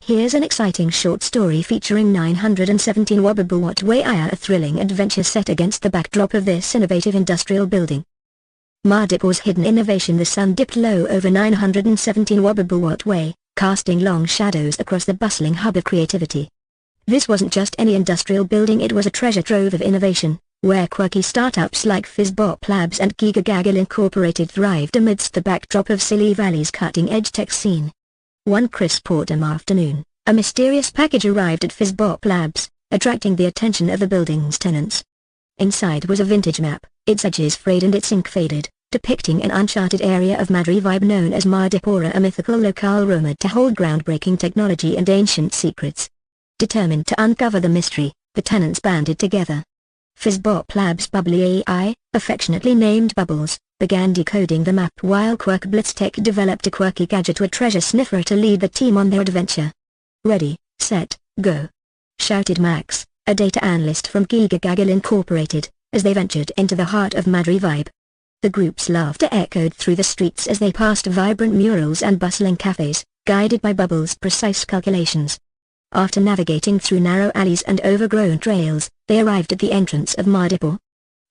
Here's an exciting short story featuring 917 Battloid-mode, a thrilling adventure set against the backdrop of this innovative industrial building. Madripoor's hidden innovation. The sun dipped low over 917 Battloid-mode, casting long shadows across the bustling hub of creativity. This wasn't just any industrial building, it was a treasure trove of innovation, where quirky startups like Fizzbop Labs and KUKA Incorporated thrived amidst the backdrop of Silly Valley's cutting-edge tech scene. One crisp autumn afternoon, a mysterious package arrived at Fizzbop Labs, attracting the attention of the building's tenants. Inside was a vintage map, its edges frayed and its ink faded, depicting an uncharted area of Madripoor known as Madripoor, a mythical locale rumored to hold groundbreaking technology and ancient secrets. Determined to uncover the mystery, the tenants banded together. Fizzbop Labs' bubbly AI, affectionately named Bubbles, began decoding the map, while Blitztech developed a quirky gadget, a treasure sniffer, to lead the team on their adventure. "Ready, set, go!" shouted Max, a data analyst from KUKA Incorporated, as they ventured into the heart of Madripoor. The group's laughter echoed through the streets as they passed vibrant murals and bustling cafes, guided by Bubbles' precise calculations. After navigating through narrow alleys and overgrown trails, they arrived at the entrance of Madripoor.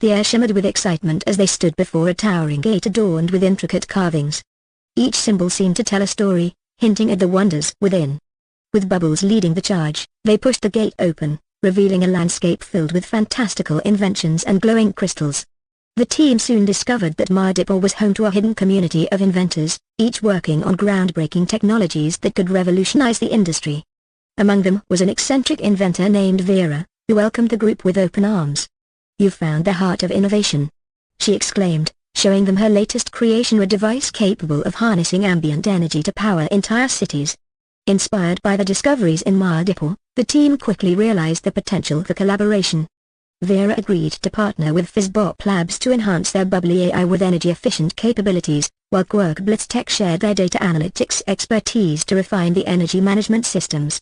The air shimmered with excitement as they stood before a towering gate adorned with intricate carvings. Each symbol seemed to tell a story, hinting at the wonders within. With Bubbles leading the charge, they pushed the gate open, revealing a landscape filled with fantastical inventions and glowing crystals. The team soon discovered that Madripoor was home to a hidden community of inventors, each working on groundbreaking technologies that could revolutionize the industry. Among them was an eccentric inventor named Vera, who welcomed the group with open arms. "You've found the heart of innovation," she exclaimed, showing them her latest creation, a device capable of harnessing ambient energy to power entire cities. Inspired by the discoveries in Madripoor, the team quickly realized the potential for collaboration. Vera agreed to partner with Fizzbop Labs to enhance their bubbly AI with energy-efficient capabilities, while Blitztech shared their data analytics expertise to refine the energy management systems.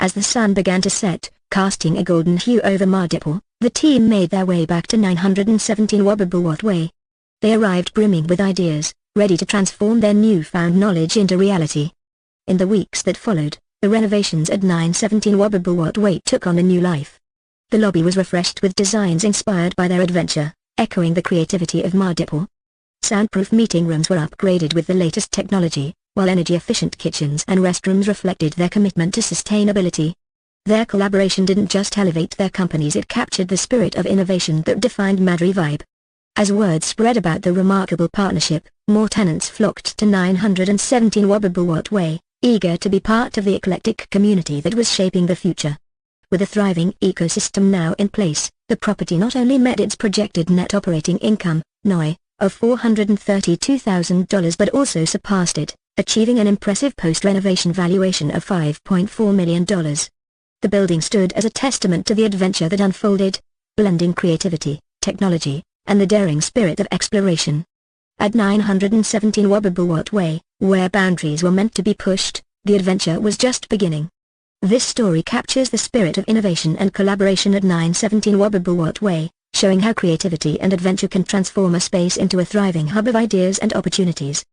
As the sun began to set, casting a golden hue over Madripoor, the team made their way back to 917 Battloid-mode. They arrived brimming with ideas, ready to transform their newfound knowledge into reality. In the weeks that followed, the renovations at 917 Battloid-mode took on a new life. The lobby was refreshed with designs inspired by their adventure, echoing the creativity of Madripoor. Soundproof meeting rooms were upgraded with the latest technology, while energy-efficient kitchens and restrooms reflected their commitment to sustainability. Their collaboration didn't just elevate their companies, it captured the spirit of innovation that defined Madripoor. As word spread about the remarkable partnership, more tenants flocked to 917 Battloid-mode, eager to be part of the eclectic community that was shaping the future. With a thriving ecosystem now in place, the property not only met its projected net operating income, (NOI) of $432,000 but also surpassed it, achieving an impressive post-renovation valuation of $5.4 million. The building stood as a testament to the adventure that unfolded, blending creativity, technology, and the daring spirit of exploration. At 917 Battloid-mode, where boundaries were meant to be pushed, the adventure was just beginning. This story captures the spirit of innovation and collaboration at 917 Battloid-mode, showing how creativity and adventure can transform a space into a thriving hub of ideas and opportunities.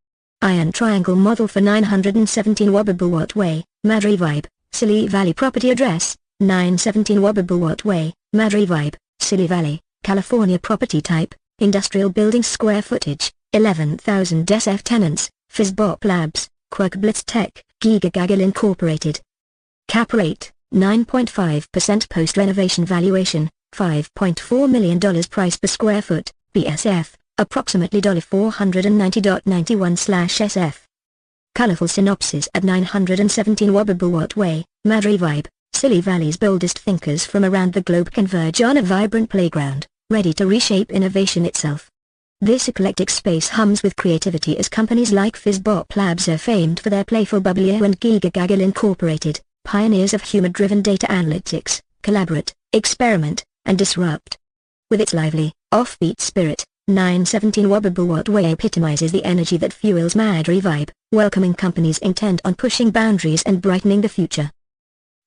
Iron Triangle model for 917 Battloid-mode, Madripoor, Silly Valley. Property address, 917 Battloid-mode, Madripoor, Silly Valley, California. Property type, industrial building. Square footage, 11,000 SF. Tenants, Fizzbop Labs, Blitztech, KUKA Incorporated. Cap rate, 9.5%. Post-renovation valuation, $5.4 million. Price per square foot, BSF, approximately $490.91/SF. Colorful synopsis at 917 Battloid-mode, Madripoor, Silly Valley's boldest thinkers from around the globe converge on a vibrant playground, ready to reshape innovation itself. This eclectic space hums with creativity as companies like Fizzbop Labs are famed for their playful bubbly and KUKA Incorporated, pioneers of humor-driven data analytics, collaborate, experiment, and disrupt. With its lively, offbeat spirit, 917 Battloid-mode epitomizes the energy that fuels Madripoor, welcoming companies intent on pushing boundaries and brightening the future.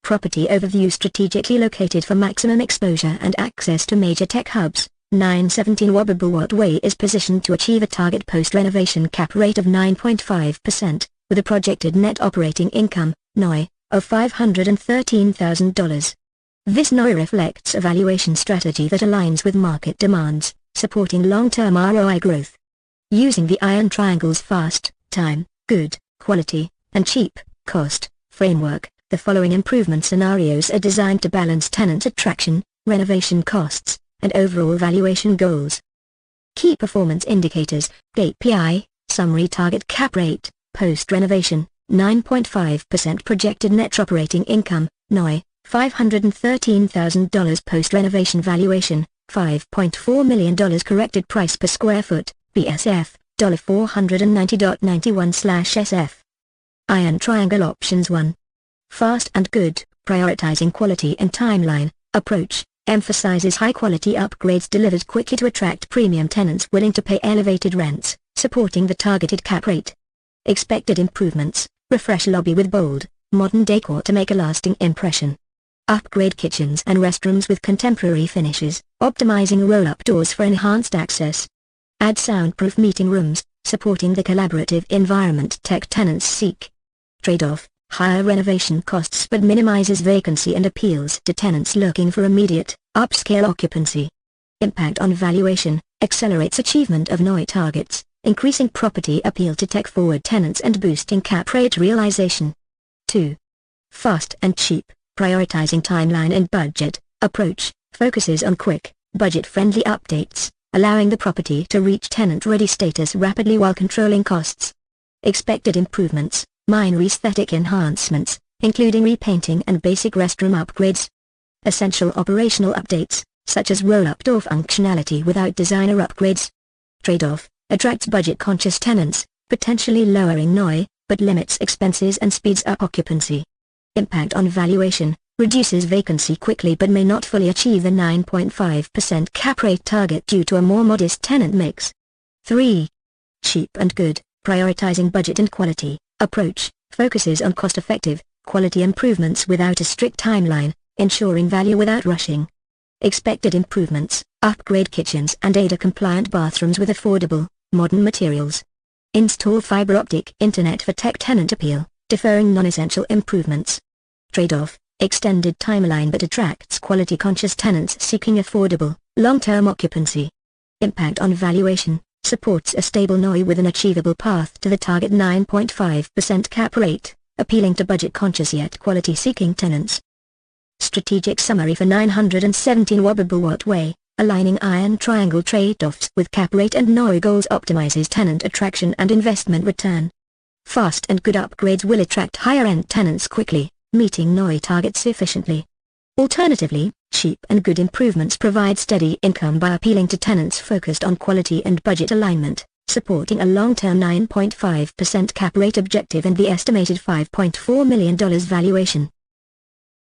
Property overview. Strategically located for maximum exposure and access to major tech hubs, 917 Battloid-mode is positioned to achieve a target post-renovation cap rate of 9.5%, with a projected net operating income, (NOI) of $513,000. This NOI reflects a valuation strategy that aligns with market demands, supporting long-term ROI growth. Using the iron triangle's fast, time, good, quality, and cheap, cost, framework, the following improvement scenarios are designed to balance tenant attraction, renovation costs, and overall valuation goals. Key performance indicators, KPI, summary target cap rate, post-renovation, 9.5% projected net operating income, NOI, $513,000 post-renovation valuation, $5.4 million corrected price per square foot, BSF, $490.91/SF. Iron Triangle Options 1. Fast and good, prioritizing quality and timeline, approach, emphasizes high-quality upgrades delivered quickly to attract premium tenants willing to pay elevated rents, supporting the targeted cap rate. Expected improvements, refresh lobby with bold, modern decor to make a lasting impression. Upgrade kitchens and restrooms with contemporary finishes, optimizing roll-up doors for enhanced access. Add soundproof meeting rooms, supporting the collaborative environment tech tenants seek. Trade-off, higher renovation costs but minimizes vacancy and appeals to tenants looking for immediate, upscale occupancy. Impact on valuation, accelerates achievement of NOI targets, increasing property appeal to tech-forward tenants and boosting cap rate realization. 2. Fast and cheap, prioritizing timeline and budget, approach, focuses on quick, budget-friendly updates, allowing the property to reach tenant-ready status rapidly while controlling costs. Expected improvements, minor aesthetic enhancements, including repainting and basic restroom upgrades. Essential operational updates, such as roll-up door functionality without designer upgrades. Trade-off, attracts budget-conscious tenants, potentially lowering NOI, but limits expenses and speeds up occupancy. Impact on valuation, reduces vacancy quickly but may not fully achieve the 9.5% cap rate target due to a more modest tenant mix. 3. Cheap and good, prioritizing budget and quality, approach, focuses on cost-effective, quality improvements without a strict timeline, ensuring value without rushing. Expected improvements, upgrade kitchens and ADA-compliant bathrooms with affordable, modern materials. Install fiber optic internet for tech tenant appeal, deferring non-essential improvements. Trade-off, extended timeline but attracts quality-conscious tenants seeking affordable, long-term occupancy. Impact on valuation, supports a stable NOI with an achievable path to the target 9.5% cap rate, appealing to budget-conscious yet quality-seeking tenants. Strategic summary for 917 Wobble Way, aligning iron triangle trade-offs with cap rate and NOI goals optimizes tenant attraction and investment return. Fast and good upgrades will attract higher-end tenants quickly, meeting NOI targets efficiently. Alternatively, cheap and good improvements provide steady income by appealing to tenants focused on quality and budget alignment, supporting a long-term 9.5% cap rate objective and the estimated $5.4 million valuation.